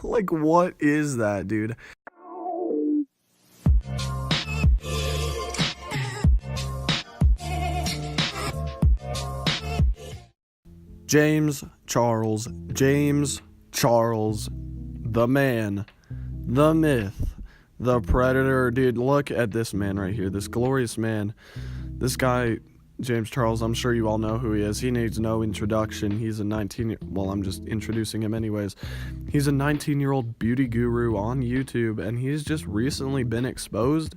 Like, what is that, dude? James Charles, the man, the myth, the predator. Dude, look at this man right here, this glorious man. This guy, James Charles, I'm sure you all know who he is. He needs no introduction. He's a 19, I'm just introducing him anyways. He's a 19-year-old beauty guru on YouTube, and he's just recently been exposed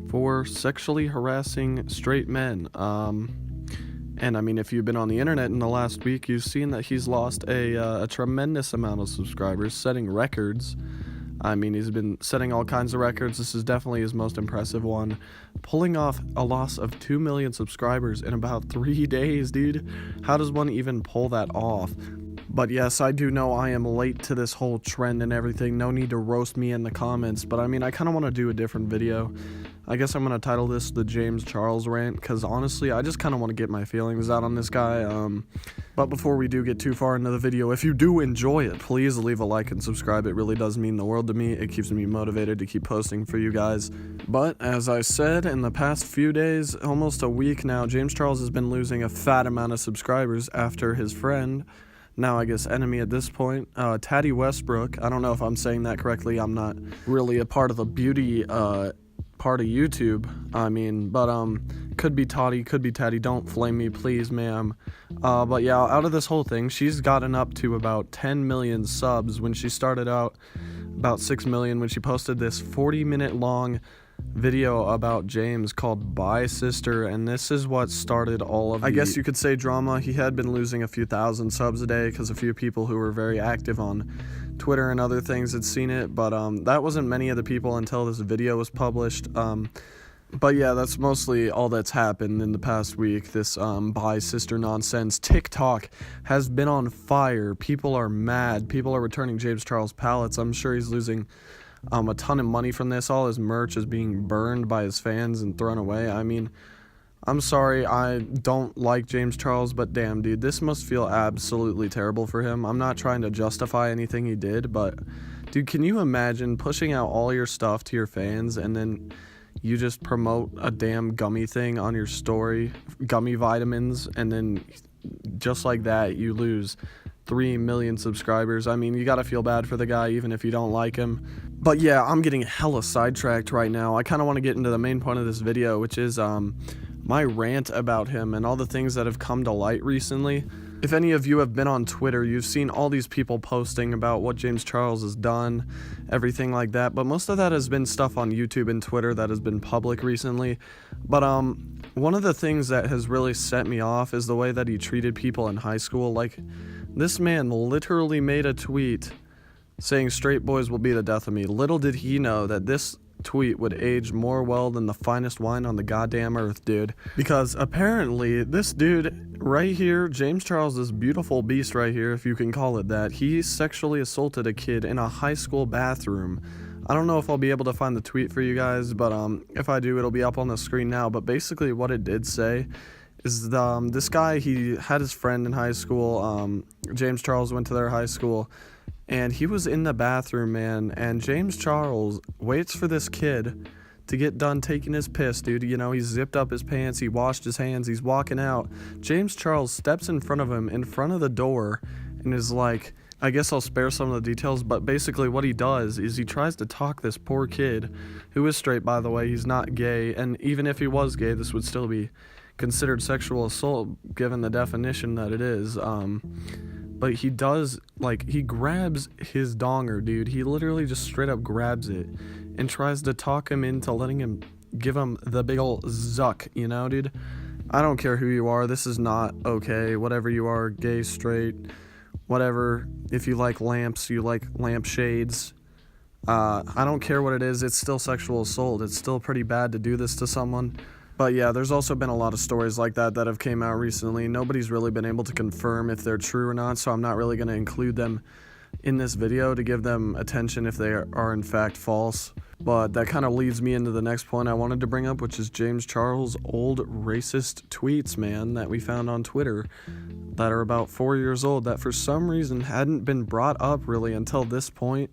for sexually harassing straight men. And I mean, if you've been on the internet in the last week, you've seen that he's lost a tremendous amount of subscribers, setting records. I mean, he's been setting all kinds of records. This is definitely his most impressive one. Pulling off a loss of 2 million subscribers in about 3 days, dude. How does one even pull that off? But yes, I do know I am late to this whole trend and everything. No need to roast me in the comments. But I mean, I kind of want to do a different video. I guess I'm going to title this the James Charles rant, because honestly, I just kind of want to get my feelings out on this guy. But before we do get too far into the video, if you do enjoy it, please leave a like and subscribe. It really does mean the world to me. It keeps me motivated to keep posting for you guys. But as I said, in the past few days, almost a week now, James Charles has been losing a fat amount of subscribers after his friend, now I guess enemy at this point, Taddy Westbrook. I don't know if I'm saying that correctly. I'm not really a part of the beauty part of YouTube. I mean, but could be Toddy, could be Taddy. Don't flame me, please, ma'am. But yeah, out of this whole thing, she's gotten up to about 10 million subs when she started out, about 6 million when she posted this 40-minute long video about James called Bye Sister, and this is what started all of I guess you could say drama. He had been losing a few thousand subs a day because a few people who were very active on Twitter and other things had seen it, but that wasn't many of the people until this video was published. But yeah, that's mostly all that's happened in the past week. This Bye Sister nonsense. TikTok has been on fire. People are mad. People are returning James Charles pallets. I'm sure he's losing a ton of money from this. All his merch is being burned by his fans and thrown away. I mean, I'm sorry, I don't like James Charles, but damn, dude, this must feel absolutely terrible for him. I'm not trying to justify anything he did, but dude, can you imagine pushing out all your stuff to your fans and then you just promote a damn gummy thing on your story, gummy vitamins, and then just like that you lose 3 million subscribers? I mean, you gotta feel bad for the guy even if you don't like him. But yeah, I'm getting hella sidetracked right now. I kind of want to get into the main point of this video, which is my rant about him and all the things that have come to light recently. If any of you have been on Twitter, you've seen all these people posting about what James Charles has done, everything like that, but most of that has been stuff on YouTube and Twitter that has been public recently. But one of the things that has really set me off is the way that he treated people in high school. Like, this man literally made a tweet saying straight boys will be the death of me. Little did he know that this tweet would age more well than the finest wine on the goddamn earth, dude. Because apparently this dude right here, James Charles, this beautiful beast right here, if you can call it that, he sexually assaulted a kid in a high school bathroom. I don't know if I'll be able to find the tweet for you guys, but if I do, it'll be up on the screen now. But basically what it did say is this guy, he had his friend in high school. James Charles went to their high school, and he was in the bathroom, man, and James Charles waits for this kid to get done taking his piss, dude. You know, he zipped up his pants, he washed his hands, he's walking out. James Charles steps in front of him, in front of the door, and is like, I guess I'll spare some of the details, but basically what he does is he tries to talk this poor kid, who is straight, by the way, he's not gay, and even if he was gay, this would still be considered sexual assault, given the definition that it is. But he does, like, he grabs his donger, dude. He literally just straight up grabs it and tries to talk him into letting him give him the big ol' zuck, you know, dude? I don't care who you are. This is not okay. Whatever you are, gay, straight, whatever. If you like lamps, you like lampshades. I don't care what it is. It's still sexual assault. It's still pretty bad to do this to someone. But yeah, there's also been a lot of stories like that have came out recently. Nobody's really been able to confirm if they're true or not, so I'm not really going to include them in this video to give them attention if they are in fact false. But that kind of leads me into the next point I wanted to bring up, which is James Charles' old racist tweets, man, that we found on Twitter that are about 4 years old that for some reason hadn't been brought up really until this point.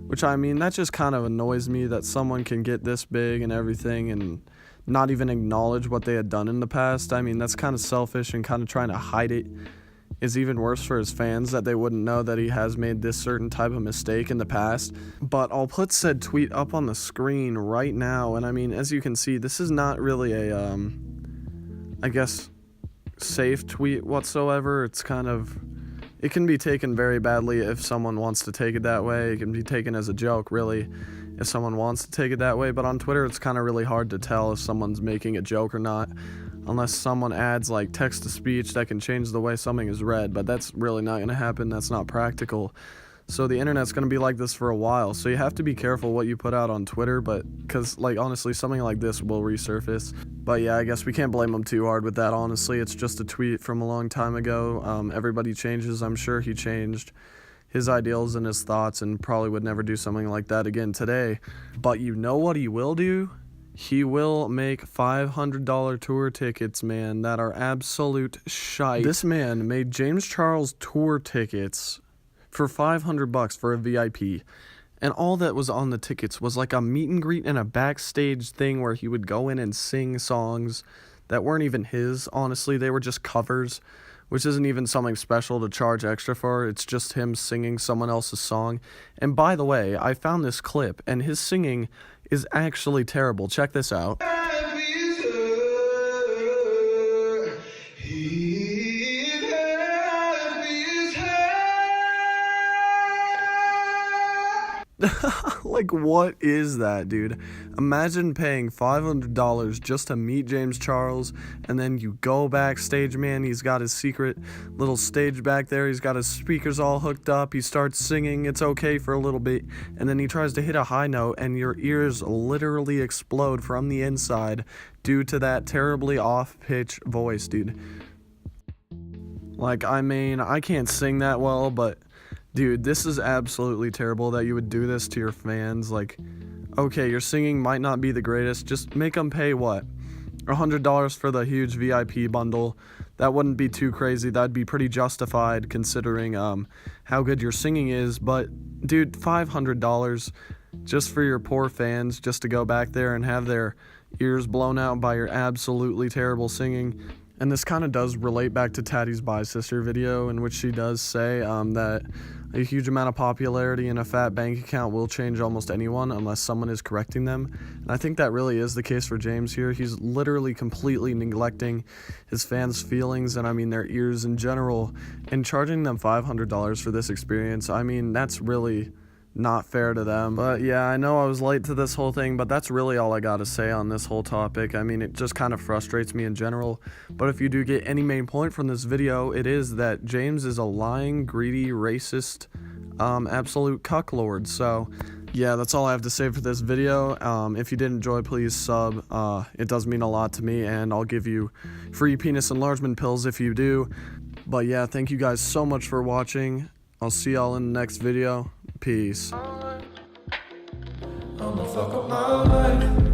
Which, I mean, that just kind of annoys me that someone can get this big and everything and not even acknowledge what they had done in the past. I mean, that's kind of selfish, and kind of trying to hide it is even worse for his fans, that they wouldn't know that he has made this certain type of mistake in the past. But I'll put said tweet up on the screen right now, and I mean, as you can see, this is not really a, I guess, safe tweet whatsoever. It's kind of... It can be taken very badly if someone wants to take it that way. It can be taken as a joke, really, if someone wants to take it that way. But on Twitter, it's kind of really hard to tell if someone's making a joke or not, unless someone adds, like, text-to-speech that can change the way something is read. But that's really not going to happen. That's not practical. So the internet's going to be like this for a while. So you have to be careful what you put out on Twitter, but because, like, honestly, something like this will resurface. But yeah, I guess we can't blame him too hard with that, honestly. It's just a tweet from a long time ago. Everybody changes. I'm sure he changed his ideals and his thoughts and probably would never do something like that again today. But you know what he will do? He will make $500 tour tickets, man, that are absolute shite. This man made James Charles tour tickets for $500 for a VIP, and all that was on the tickets was like a meet and greet and a backstage thing where he would go in and sing songs that weren't even his. Honestly, they were just covers, which isn't even something special to charge extra for. It's just him singing someone else's song. And by the way, I found this clip, and his singing is actually terrible. Check this out. Like, what is that, dude? Imagine paying $500 just to meet James Charles, and then you go backstage, man. He's got his secret little stage back there. He's got his speakers all hooked up. He starts singing. It's okay for a little bit, and then he tries to hit a high note, and your ears literally explode from the inside due to that terribly off-pitch voice, dude. Like, I mean, I can't sing that well, but dude, this is absolutely terrible that you would do this to your fans. Like, okay, your singing might not be the greatest. Just make them pay, what, $100 for the huge VIP bundle. That wouldn't be too crazy. That'd be pretty justified considering how good your singing is. But, dude, $500 just for your poor fans, just to go back there and have their ears blown out by your absolutely terrible singing. And this kind of does relate back to Tattie's Bye Sister video, in which she does say that a huge amount of popularity in a fat bank account will change almost anyone unless someone is correcting them. And I think that really is the case for James here. He's literally completely neglecting his fans' feelings, and I mean their ears in general, and charging them $500 for this experience. I mean, that's really not fair to them. But yeah, I know I was late to this whole thing, but that's really all I gotta say on this whole topic. I mean, it just kind of frustrates me in general. But if you do get any main point from this video, it is that James is a lying, greedy, racist, absolute cucklord. So yeah, that's all I have to say for this video. If you did enjoy, please sub. It does mean a lot to me, and I'll give you free penis enlargement pills if you do. But yeah, thank you guys so much for watching. I'll see y'all in the next video. Peace. I'ma fuck up my life.